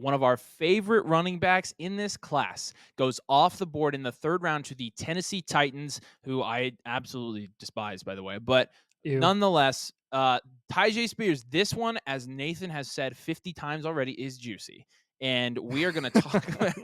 one of our favorite running backs in this class goes off the board in the 3rd round to the Tennessee Titans, who I absolutely despise, by the way. But Ew. nonetheless, Tyjae Spears, this one, as Nathan has said 50 times already, is juicy. And we are going to talk about,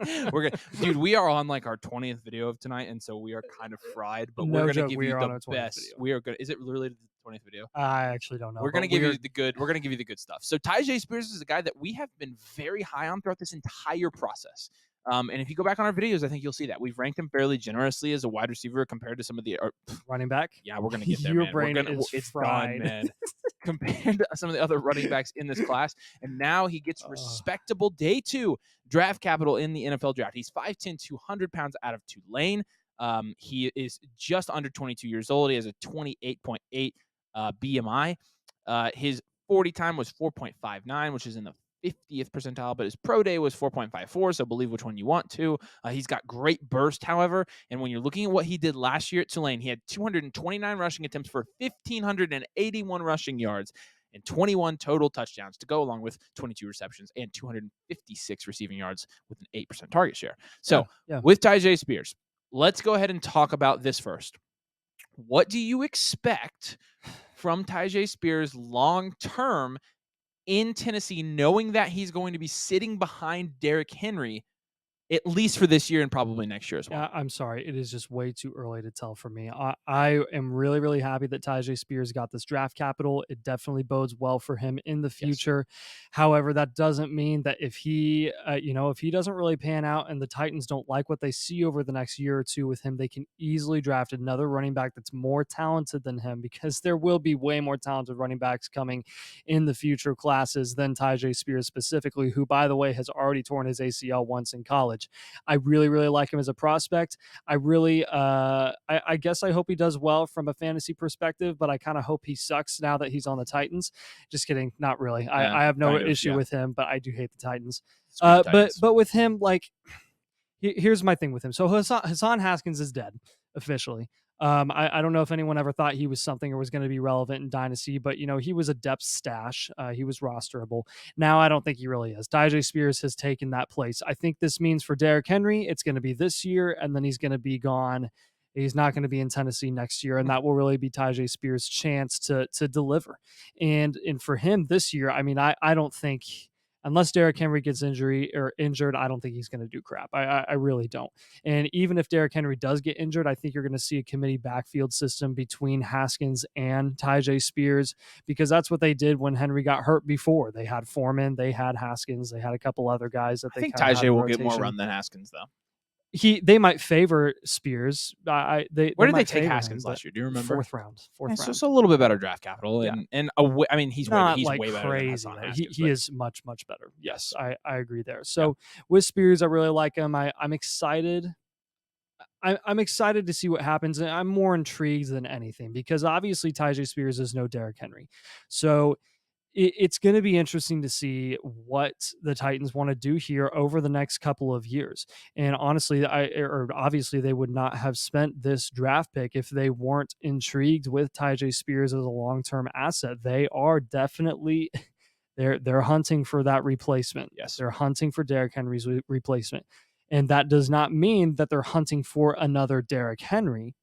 dude, we are on like our 20th video of tonight. And so we are kind of fried, but we're No going to joke, give we you are on the our 20th best. video. We are good. Is it related to the 20th video? I actually don't know, We're going to but give you the good. We're going to give you the good stuff. So Tyjae Spears is a guy that we have been very high on throughout this entire process. And if you go back on our videos, I think you'll see that we've ranked him fairly generously as a wide receiver compared to some of the running back. yeah, we're gonna get there, Your man. brain is It's done, fried. man. Compared to some of the other running backs in this class, and now he gets respectable day 2 draft capital in the NFL draft. He's 5'10", 200 pounds out of Tulane. He is just under 22 years old. He has a 28.8 BMI. His 40 time was 4.59, which is in the 50th percentile, but his pro day was 4.54, so believe which one you want to. He's got great burst, however, and when you're looking at what he did last year at Tulane, he had 229 rushing attempts for 1,581 rushing yards and 21 total touchdowns to go along with 22 receptions and 256 receiving yards with an 8% target share. So with Tyjae Spears, let's go ahead and talk about this first. What do you expect from Tyjae Spears long-term in Tennessee, knowing that he's going to be sitting behind Derrick Henry, at least for this year and probably next year as well? I'm sorry. It is just way too early to tell for me. I am really, really happy that Tyjae Spears got this draft capital. It definitely bodes well for him in the future. However, that doesn't mean that if he, if he doesn't really pan out and the Titans don't like what they see over the next year or two with him, they can easily draft another running back that's more talented than him, because there will be way more talented running backs coming in the future classes than Tyjae Spears specifically, who, by the way, has already torn his ACL once in college. I really, really like him as a prospect. I really, I guess I hope he does well from a fantasy perspective, but I kind of hope he sucks now that he's on the Titans. Just kidding. Not really. I have no issue with him, but I do hate the Titans. But with him, like, here's my thing with him. So Hassan Haskins is dead officially. I don't know if anyone ever thought he was something or was going to be relevant in Dynasty, but he was a depth stash. He was rosterable. Now I don't think he really is. Tyjae Spears has taken that place. I think this means for Derrick Henry, it's going to be this year, and then he's going to be gone. He's not going to be in Tennessee next year, and that will really be Tyjae Spears' chance to deliver. And for him this year, I mean, I don't think, unless Derrick Henry gets injured, I don't think he's going to do crap. I really don't. And even if Derrick Henry does get injured, I think you're going to see a committee backfield system between Haskins and Tyjae Spears, because that's what they did when Henry got hurt before. They had Foreman, they had Haskins, they had a couple other guys that I they think kind of had in Tyjae will get more rotation. run than Haskins, though. They might favor Spears. Where did they take Haskins him, last year? Do you remember? Fourth round. So it's a little bit better draft capital, Yeah. and I mean he's Not way like better than crazy. Hassan Haskins. He is much, much better. Yes, I agree there. So with Spears, I really like him. I'm excited. I'm excited to see what happens. And I'm more intrigued than anything, because obviously Tyjae Spears is no Derrick Henry. So it's going to be interesting to see what the Titans want to do here over the next couple of years. And honestly, obviously they would not have spent this draft pick if they weren't intrigued with Tyjae Spears as a long-term asset. They are definitely they're hunting for that replacement. Yes. They're hunting for Derrick Henry's replacement. And that does not mean that they're hunting for another Derrick Henry,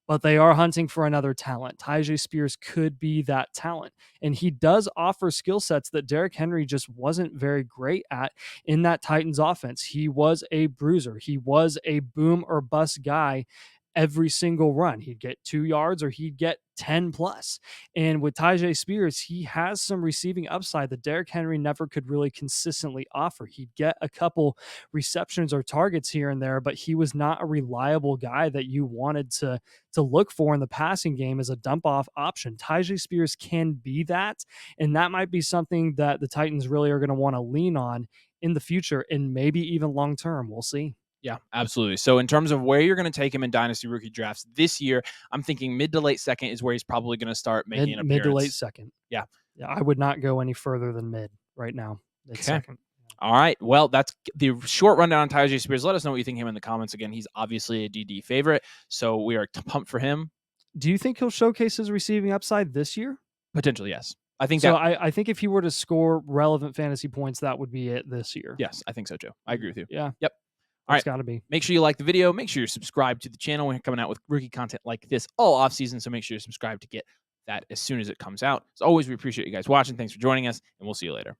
but they are hunting for another talent. Tyjae Spears could be that talent. And he does offer skill sets that Derrick Henry just wasn't very great at in that Titans offense. He was a bruiser. He was a boom or bust guy every single run. He'd get 2 yards or he'd get 10 plus. And with Tyjae Spears, he has some receiving upside that Derrick Henry never could really consistently offer. He'd get a couple receptions or targets here and there, but he was not a reliable guy that you wanted to look for in the passing game as a dump off option. Tyjae Spears can be that, and that might be something that the Titans really are going to want to lean on in the future, and maybe even long term. We'll see. Yeah, absolutely. So in terms of where you're going to take him in Dynasty rookie drafts this year, I'm thinking mid to late second is where he's probably going to start making an appearance. Mid to late second. Yeah. I would not go any further than mid right now. Second. All right. Well, that's the short rundown on Tyjae Spears. Let us know what you think of him in the comments. Again, he's obviously a DD favorite, so we are pumped for him. Do you think he'll showcase his receiving upside this year? Potentially, yes. I think So that I think if he were to score relevant fantasy points, that would be it this year. yes, I think so too. I agree with you. Yeah. Yep. All It's right. got to be. Make sure you like the video. Make sure you're subscribed to the channel. We're coming out with rookie content like this all off season. So make sure you're subscribed to get that as soon as it comes out. As always, we appreciate you guys watching. Thanks for joining us, and we'll see you later.